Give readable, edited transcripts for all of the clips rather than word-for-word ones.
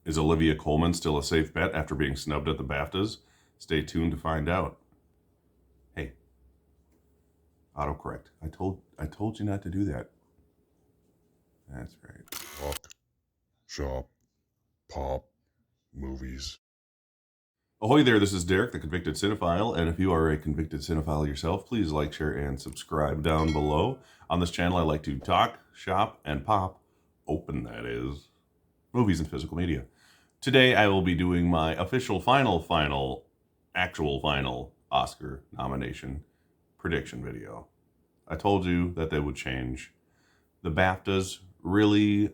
Is Olivia Colman still a safe bet after being snubbed at the BAFTAs? Stay tuned to find out. Hey, autocorrect. I told you not to do that. That's right. Talk, shop, pop, movies. Ahoy there, this is Derek, the Convicted Cinephile, and if you are a convicted cinephile yourself, please like, share, and subscribe down below. On this channel, I like to talk, shop, and pop, open that is, movies and physical media. Today, I will be doing my official actual final Oscar nomination prediction video. I told you that they would change. The BAFTAs really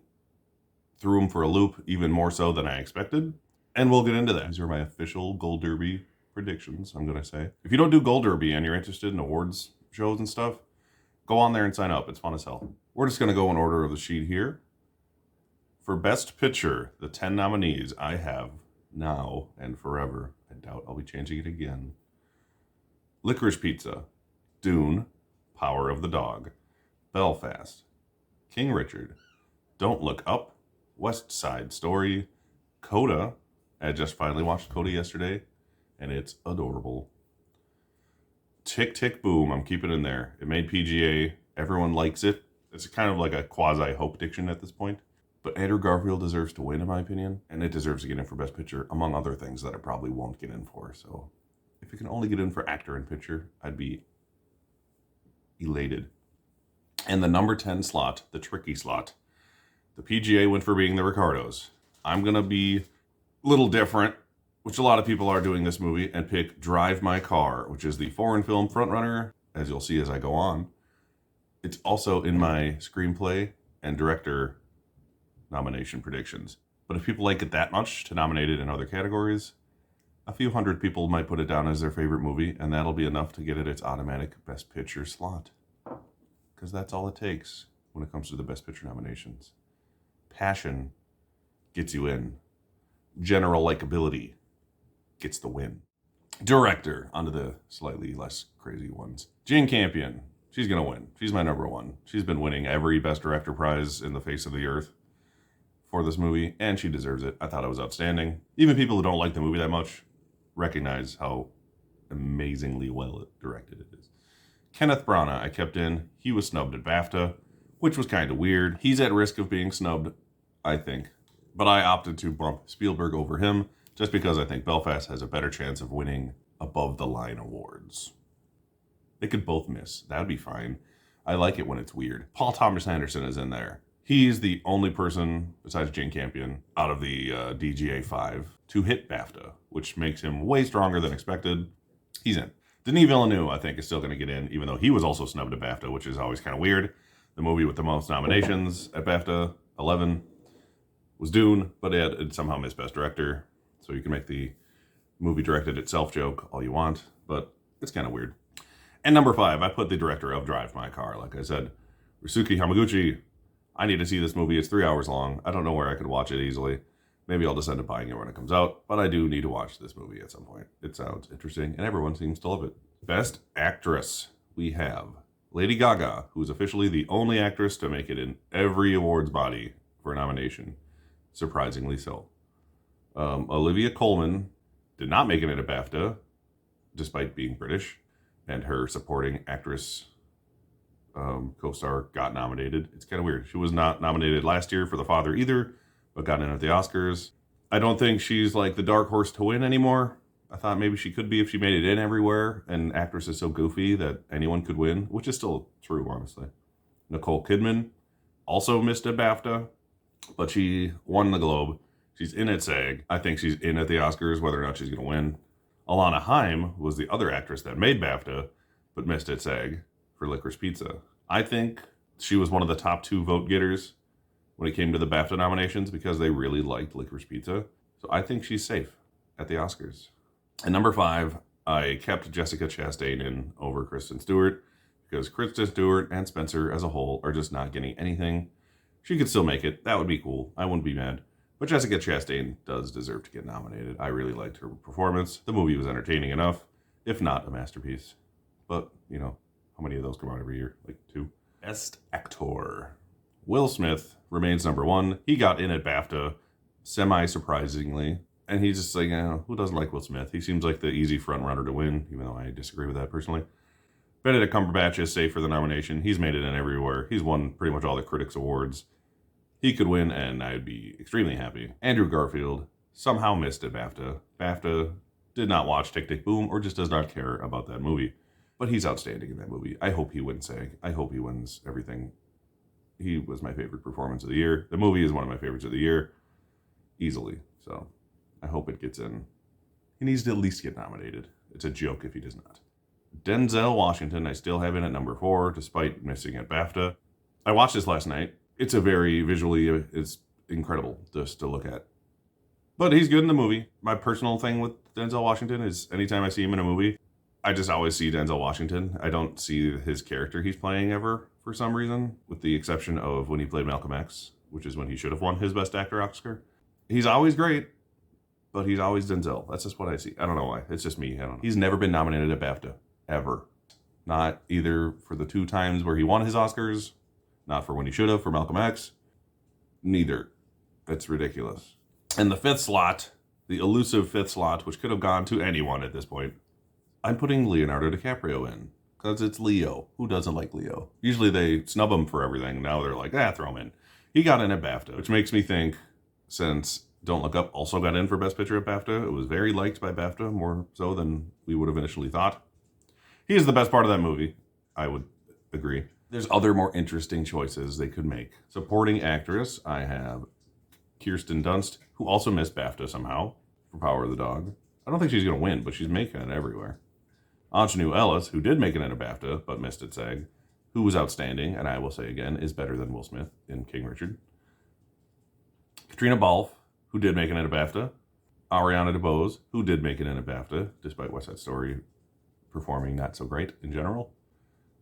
threw them for a loop, even more so than I expected. And we'll get into that. These are my official Gold Derby predictions, I'm going to say. If you don't do Gold Derby and you're interested in awards shows and stuff, go on there and sign up. It's fun as hell. We're just going to go in order of the sheet here. For Best Picture, the 10 nominees I have now and forever. I doubt I'll be changing it again. Licorice Pizza, Dune, Power of the Dog, Belfast, King Richard, Don't Look Up, West Side Story, Coda. I just finally watched Coda yesterday, and it's adorable. Tick, Tick, Boom. I'm keeping it in there. It made PGA. Everyone likes it. It's kind of like a quasi-hope prediction at this point. But Andrew Garfield deserves to win, in my opinion, and it deserves to get in for Best Picture, among other things that I probably won't get in for. So if it can only get in for Actor and Picture, I'd be elated. And the number 10 slot, the tricky slot, the PGA went for being the Ricardos. I'm going to be a little different, which a lot of people are doing this movie, and pick Drive My Car, which is the foreign film frontrunner, as you'll see as I go on. It's also in my screenplay and director nomination predictions. But if people like it that much to nominate it in other categories, a few hundred people might put it down as their favorite movie, and that'll be enough to get it its automatic Best Picture slot. Because that's all it takes when it comes to the Best Picture nominations. Passion gets you in. General likability gets the win. Director, onto the slightly less crazy ones. Jane Campion, she's going to win. She's my number one. She's been winning every Best Director prize in the face of the earth for this movie, and she deserves it. I thought it was outstanding. Even people who don't like the movie that much recognize how amazingly well directed it is. Kenneth Branagh, I kept in. He was snubbed at BAFTA, which was kind of weird. He's at risk of being snubbed, I think. But I opted to bump Spielberg over him just because I think Belfast has a better chance of winning above-the-line awards. They could both miss. That would be fine. I like it when it's weird. Paul Thomas Anderson is in there. He's the only person, besides Jane Campion, out of the DGA 5 to hit BAFTA, which makes him way stronger than expected. He's in. Denis Villeneuve, I think, is still going to get in, even though he was also snubbed at BAFTA, which is always kind of weird. The movie with the most nominations at BAFTA, 11, was Dune, but it somehow missed Best Director. So you can make the movie directed itself joke all you want, but it's kind of weird. And number 5, I put the director of Drive My Car. Like I said, Ryusuke Hamaguchi. I need to see this movie. It's 3 hours long. I don't know where I could watch it easily. Maybe I'll just end up buying it when it comes out, but I do need to watch this movie at some point. It sounds interesting, and everyone seems to love it. Best Actress, we have Lady Gaga, who's officially the only actress to make it in every awards body for a nomination. Surprisingly so. Olivia Colman did not make it at BAFTA, despite being British, and her supporting actress co-star got nominated. It's kind of weird. She was not nominated last year for The Father either, but got in at the Oscars. I don't think she's like the dark horse to win anymore. I thought maybe she could be if she made it in everywhere, and actress is so goofy that anyone could win, which is still true, honestly. Nicole Kidman also missed at BAFTA, but she won the Globe. She's in at SAG. I think she's in at the Oscars, whether or not she's going to win. Alana Haim was the other actress that made BAFTA, but missed at SAG for Licorice Pizza. I think she was one of the top 2 vote getters when it came to the BAFTA nominations because they really liked Licorice Pizza. So I think she's safe at the Oscars. And number 5, I kept Jessica Chastain in over Kristen Stewart because Kristen Stewart and Spencer as a whole are just not getting anything. She could still make it. That would be cool. I wouldn't be mad. But Jessica Chastain does deserve to get nominated. I really liked her performance. The movie was entertaining enough, if not a masterpiece. But, you know, how many of those come out every year? Like 2. Best Actor. Will Smith remains number 1. He got in at BAFTA semi-surprisingly. And he's just like, who doesn't like Will Smith? He seems like the easy front runner to win, even though I disagree with that personally. Benedict Cumberbatch is safe for the nomination. He's made it in everywhere. He's won pretty much all the critics' awards. He could win, and I'd be extremely happy. Andrew Garfield somehow missed at BAFTA. BAFTA did not watch Tick, Tick, Boom, or just does not care about that movie. But he's outstanding in that movie. I hope he wins SAG. I hope he wins everything. He was my favorite performance of the year. The movie is one of my favorites of the year. Easily. So I hope it gets in. He needs to at least get nominated. It's a joke if he does not. Denzel Washington, I still have him at number 4, despite missing at BAFTA. I watched this last night. It's a very visually, it's incredible just to look at. But he's good in the movie. My personal thing with Denzel Washington is anytime I see him in a movie, I just always see Denzel Washington. I don't see his character he's playing ever, for some reason, with the exception of when he played Malcolm X, which is when he should have won his Best Actor Oscar. He's always great, but he's always Denzel. That's just what I see. I don't know why. It's just me. I don't know. He's never been nominated at BAFTA, ever. Not either for the 2 times where he won his Oscars, not for when he should have for Malcolm X. Neither. It's ridiculous. And the 5th slot, the elusive 5th slot, which could have gone to anyone at this point, I'm putting Leonardo DiCaprio in. Because it's Leo. Who doesn't like Leo? Usually they snub him for everything. Now they're like, throw him in. He got in at BAFTA, which makes me think, since Don't Look Up also got in for Best Picture at BAFTA, it was very liked by BAFTA, more so than we would have initially thought. He is the best part of that movie. I would agree. There's other more interesting choices they could make. Supporting actress, I have Kirsten Dunst, who also missed BAFTA somehow for Power of the Dog. I don't think she's going to win, but she's making it everywhere. Aunjanue Ellis, who did make it in a BAFTA, but missed at SAG, who was outstanding, and I will say again, is better than Will Smith in King Richard. Katrina Balfe, who did make it in a BAFTA. Ariana DeBose, who did make it in a BAFTA, despite West Side Story performing not so great in general.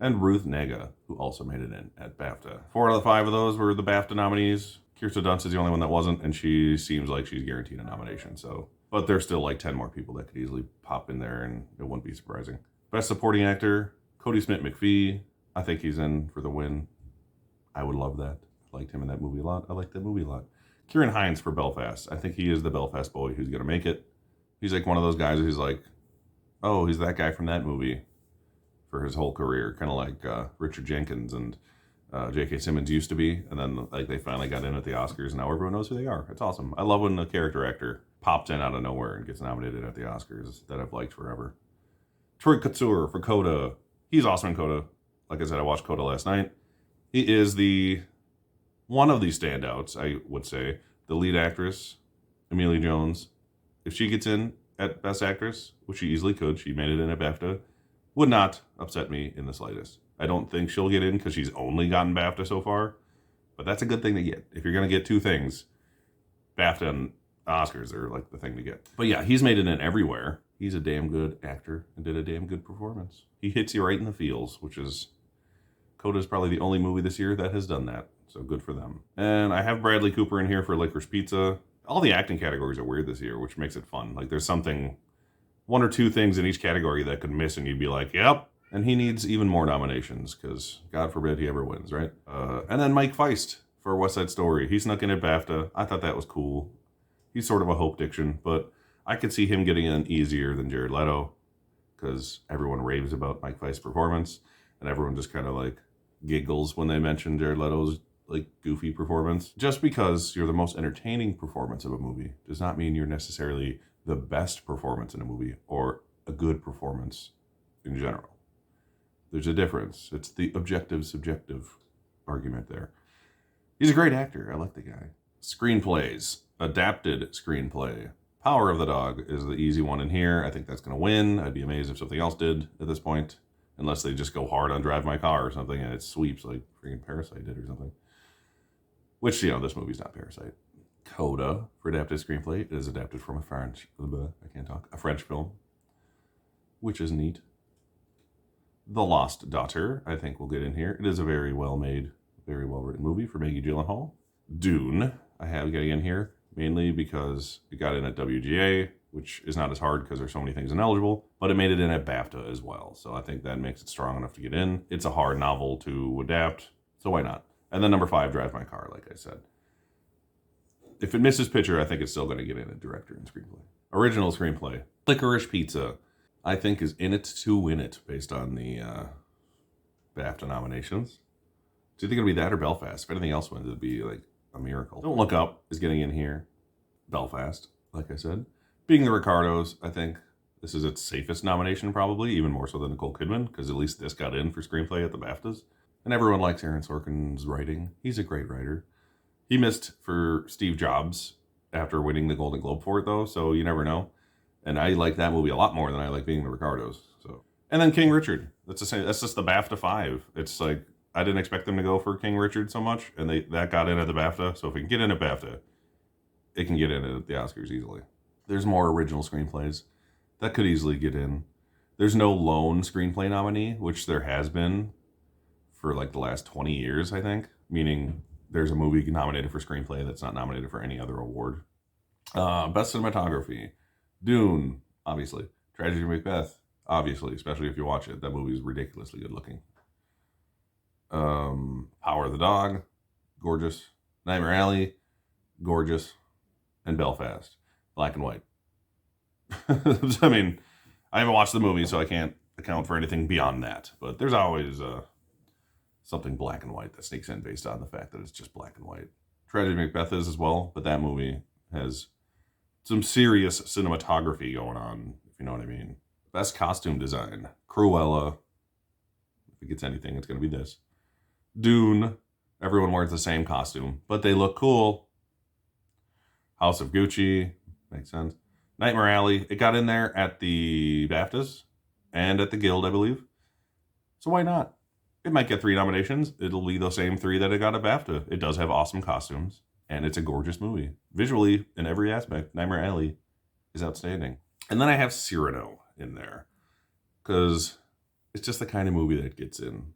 And Ruth Negga, who also made it in at BAFTA. 4 out of the 5 of those were the BAFTA nominees. Kirsten Dunst is the only one that wasn't, and she seems like she's guaranteed a nomination. But there's still like 10 more people that could easily pop in there, and it wouldn't be surprising. Best Supporting Actor, Cody Smith-McPhee. I think he's in for the win. I would love that. I liked him in that movie a lot. I like that movie a lot. Kieran Hines for Belfast. I think he is the Belfast boy who's going to make it. He's like one of those guys who's like, oh, he's that guy from that movie for his whole career. Kind of like Richard Jenkins and J.K. Simmons used to be. And then like they finally got in at the Oscars, and now everyone knows who they are. It's awesome. I love when a character actor pops in out of nowhere and gets nominated at the Oscars that I've liked forever. Troy Couture for Coda. He's awesome in Coda. Like I said, I watched Coda last night. He is one of the standouts, I would say. The lead actress, Emilia Jones. If she gets in at Best Actress, which she easily could, she made it in at BAFTA, would not upset me in the slightest. I don't think she'll get in because she's only gotten BAFTA so far, but that's a good thing to get. If you're going to get 2 things, BAFTA and Oscars are like the thing to get. But yeah, he's made it in everywhere. He's a damn good actor and did a damn good performance. He hits you right in the feels, which is... Coda is probably the only movie this year that has done that, so good for them. And I have Bradley Cooper in here for Licorice Pizza. All the acting categories are weird this year, which makes it fun. Like there's 1 or 2 things in each category that could miss, and you'd be like, yep. And he needs even more nominations, because God forbid he ever wins, right? And then Mike Feist for West Side Story. He snuck in at BAFTA. I thought that was cool. He's sort of a Hope Diction, but I could see him getting in easier than Jared Leto, because everyone raves about Mike Feist's performance, and everyone just kind of like giggles when they mention Jared Leto's like goofy performance. Just because you're the most entertaining performance of a movie does not mean you're necessarily the best performance in a movie or a good performance in general. There's a difference. It's the objective subjective argument there. He's a great actor. I like the guy. Screenplays. Adapted screenplay. Power of the Dog is the easy one in here. I think that's going to win. I'd be amazed if something else did at this point. Unless they just go hard on Drive My Car or something and it sweeps like freaking Parasite did or something. Which, this movie's not Parasite. Coda for adapted screenplay. It is adapted from a French film. Which is neat. The Lost Daughter, I think we'll get in here. It is a very well-made, very well-written movie for Maggie Gyllenhaal. Dune, I have getting in here, mainly because it got in at WGA, which is not as hard because there's so many things ineligible, but it made it in at BAFTA as well. So I think that makes it strong enough to get in. It's a hard novel to adapt, so why not? And then number 5, Drive My Car, like I said. If it misses picture, I think it's still going to get in a director and screenplay. Original screenplay. Licorice Pizza, I think, is in it to win it based on the BAFTA nominations. Do you think it'll be that or Belfast? If anything else wins, it'd be like a miracle. Don't Look Up is getting in here. Belfast, like I said. Being the Ricardos, I think this is its safest nomination, probably, even more so than Nicole Kidman, because at least this got in for screenplay at the BAFTAs. And everyone likes Aaron Sorkin's writing. He's a great writer. He missed for Steve Jobs after winning the Golden Globe for it, though, so you never know. And I like that movie a lot more than I like Being the Ricardos. So, and then King Richard. That's the same. That's just the BAFTA 5. It's like I didn't expect them to go for King Richard so much, and that got in at the BAFTA. So if it can get in at BAFTA, it can get in at the Oscars easily. There's more original screenplays that could easily get in. There's no lone screenplay nominee, which there has been for like the last 20 years, I think. Meaning there's a movie nominated for screenplay that's not nominated for any other award. Best cinematography. Dune, obviously. Tragedy of Macbeth, obviously, especially if you watch it. That movie is ridiculously good looking. Power of the Dog, gorgeous. Nightmare Alley, gorgeous. And Belfast, black and white. I mean, I haven't watched the movie, so I can't account for anything beyond that. But there's always something black and white that sneaks in based on the fact that it's just black and white. Tragedy of Macbeth is as well, but that movie has some serious cinematography going on, if you know what I mean. Best costume design. Cruella. If it gets anything, it's going to be this. Dune. Everyone wears the same costume, but they look cool. House of Gucci. Makes sense. Nightmare Alley. It got in there at the BAFTAs and at the Guild, I believe. So why not? It might get 3 nominations. It'll be the same 3 that it got at BAFTA. It does have awesome costumes, and it's a gorgeous movie. Visually, in every aspect, Nightmare Alley is outstanding. And then I have Cyrano in there, because it's just the kind of movie that gets in,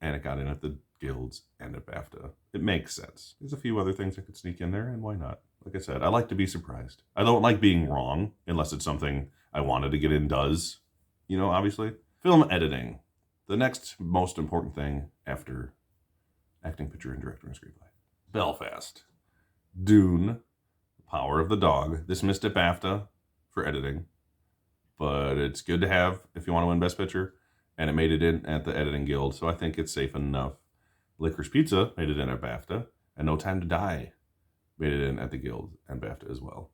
and it got in at the Guilds and at BAFTA. It makes sense. There's a few other things that could sneak in there, and why not? Like I said, I like to be surprised. I don't like being wrong, unless it's something I wanted to get in does, obviously. Film editing. The next most important thing after acting, picture, and director and screenplay. Belfast. Dune. Power of the Dog. This missed at BAFTA for editing, but it's good to have if you want to win Best Picture, and it made it in at the Editing Guild, so I think it's safe enough. Licorice Pizza made it in at BAFTA, and No Time to Die made it in at the Guild and BAFTA as well.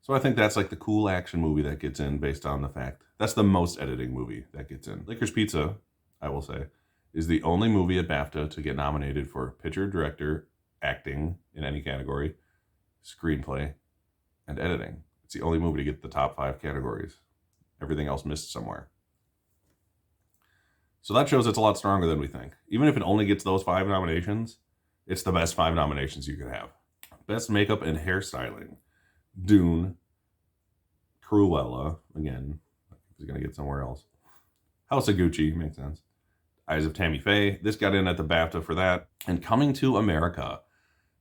So I think that's like the cool action movie that gets in based on the fact that's the most editing movie that gets in. Licorice Pizza, I will say, is the only movie at BAFTA to get nominated for picture, director, acting in any category, screenplay, and editing. It's the only movie to get the top 5 categories. Everything else missed somewhere. So that shows it's a lot stronger than we think. Even if it only gets those 5 nominations, it's the best 5 nominations you could have. Best makeup and hairstyling. Dune. Cruella. Again, he's going to get somewhere else. House of Gucci. Makes sense. Eyes of Tammy Faye. This got in at the BAFTA for that. And Coming to America.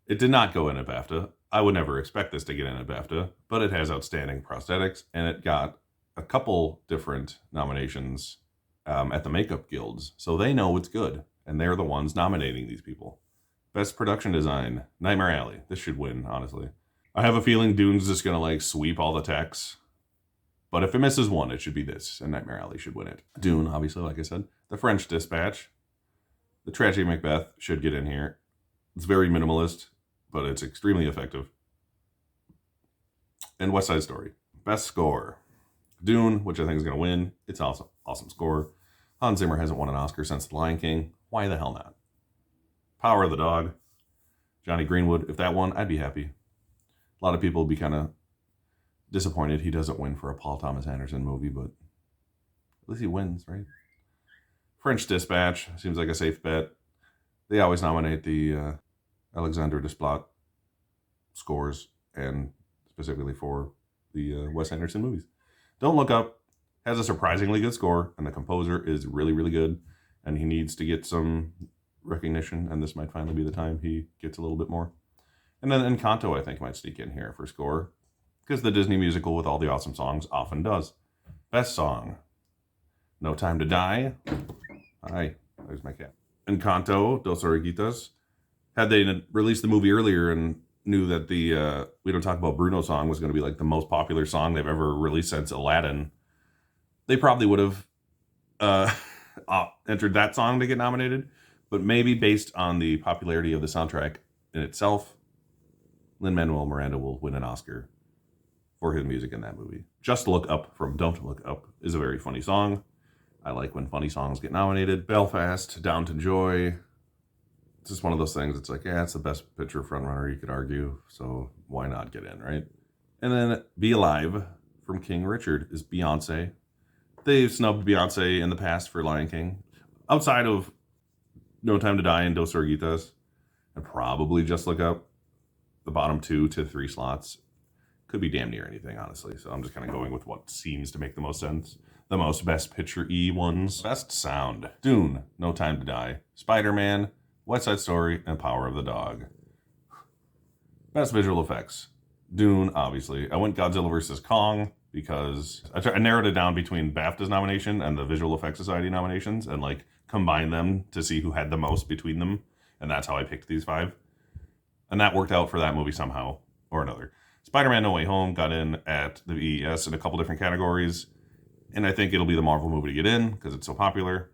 It did not go in at BAFTA. I would never expect this to get in at BAFTA, but it has outstanding prosthetics, and it got a couple different nominations at the makeup guilds. So they know it's good, and they're the ones nominating these people. Best production design. Nightmare Alley. This should win, honestly. I have a feeling Dune's just going to sweep all the techs. But if it misses one, it should be this, and Nightmare Alley should win it. Dune, obviously, like I said. The French Dispatch. The Tragedy of Macbeth should get in here. It's very minimalist, but it's extremely effective. And West Side Story. Best score. Dune, which I think is going to win. It's awesome. Awesome score. Hans Zimmer hasn't won an Oscar since The Lion King. Why the hell not? Power of the Dog. Johnny Greenwood. If that won, I'd be happy. A lot of people would be kind of disappointed he doesn't win for a Paul Thomas Anderson movie, but at least he wins, right? French Dispatch seems like a safe bet. They always nominate the Alexandre Desplat scores, and specifically for the Wes Anderson movies. Don't Look Up has a surprisingly good score, and the composer is really, really good, and he needs to get some recognition, and this might finally be the time he gets a little bit more. And then Encanto, I think, might sneak in here for score, because the Disney musical with all the awesome songs often does. Best song. No Time to Die. Hi, there's my cat. Encanto, Dos Oruguitas. Had they released the movie earlier and knew that the We Don't Talk About Bruno song was going to be like the most popular song they've ever released since Aladdin, they probably would have uh, entered that song to get nominated. But maybe based on the popularity of the soundtrack in itself, Lin-Manuel Miranda will win an Oscar for his music in that movie. Just Look Up from Don't Look Up is a very funny song. I like when funny songs get nominated. Belfast, Downton Joy. It's just one of those things. It's like, yeah, it's the best picture frontrunner, you could argue. So why not get in, right? And then Be Alive from King Richard is Beyonce. They've snubbed Beyonce in the past for Lion King. Outside of No Time to Die and Dos Oruguitas, and probably Just Look Up, the bottom 2 to 3 slots could be damn near anything, honestly. So I'm just kind of going with what seems to make the most sense. The most best picture-y ones. Best sound. Dune, No Time to Die. Spider-Man, West Side Story, and Power of the Dog. Best visual effects. Dune, obviously. I went Godzilla vs. Kong because I narrowed it down between BAFTA's nomination and the Visual Effects Society nominations and like combined them to see who had the most between them. And that's how I picked these 5. And that worked out for that movie somehow or another. Spider-Man No Way Home got in at the VES in a couple different categories. And I think it'll be the Marvel movie to get in because it's so popular.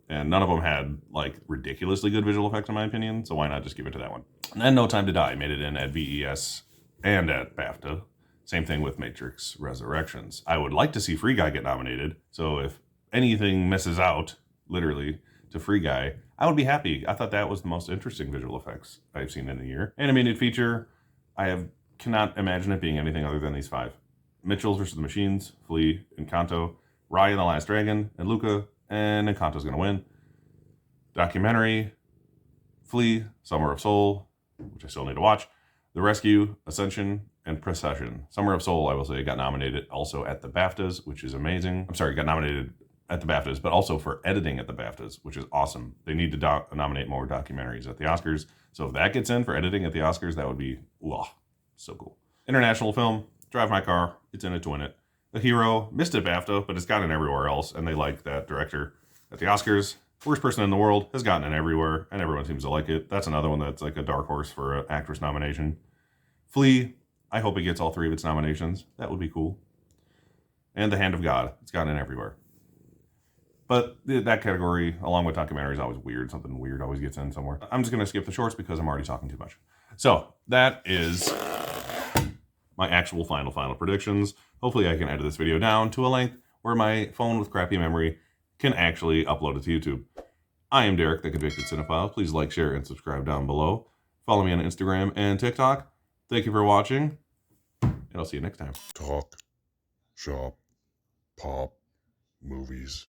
And none of them had like ridiculously good visual effects in my opinion. So why not just give it to that one? And then No Time to Die made it in at VES and at BAFTA. Same thing with Matrix Resurrections. I would like to see Free Guy get nominated. So if anything misses out, literally, to Free Guy, I would be happy. I thought that was the most interesting visual effects I've seen in a year. Animated feature, cannot imagine it being anything other than these 5. Mitchells vs. the Machines, Flea, Encanto, Raya and the Last Dragon, and Luca, and Encanto's gonna win. Documentary, Flea, Summer of Soul, which I still need to watch, The Rescue, Ascension, and Procession. Summer of Soul, I will say, got nominated also at the BAFTAs, which is amazing. I'm sorry, got nominated at the BAFTAs, but also for editing at the BAFTAs, which is awesome. They need to nominate more documentaries at the Oscars. So if that gets in for editing at the Oscars, that would be, so cool. International film, Drive My Car, it's in it to win it. The Hero, missed at BAFTA, but it's gotten everywhere else, and they like that director. At the Oscars, Worst Person in the World has gotten it everywhere, and everyone seems to like it. That's another one that's like a dark horse for an actress nomination. Flea, I hope it gets all 3 of its nominations. That would be cool. And The Hand of God, it's gotten it everywhere. But that category, along with documentary, is always weird. Something weird always gets in somewhere. I'm just going to skip the shorts because I'm already talking too much. So that is my actual final predictions. Hopefully I can edit this video down to a length where my phone with crappy memory can actually upload it to YouTube. I am Derek, the Convicted Cinephile. Please like, share, and subscribe down below. Follow me on Instagram and TikTok. Thank you for watching, and I'll see you next time. Talk, shop, pop, movies.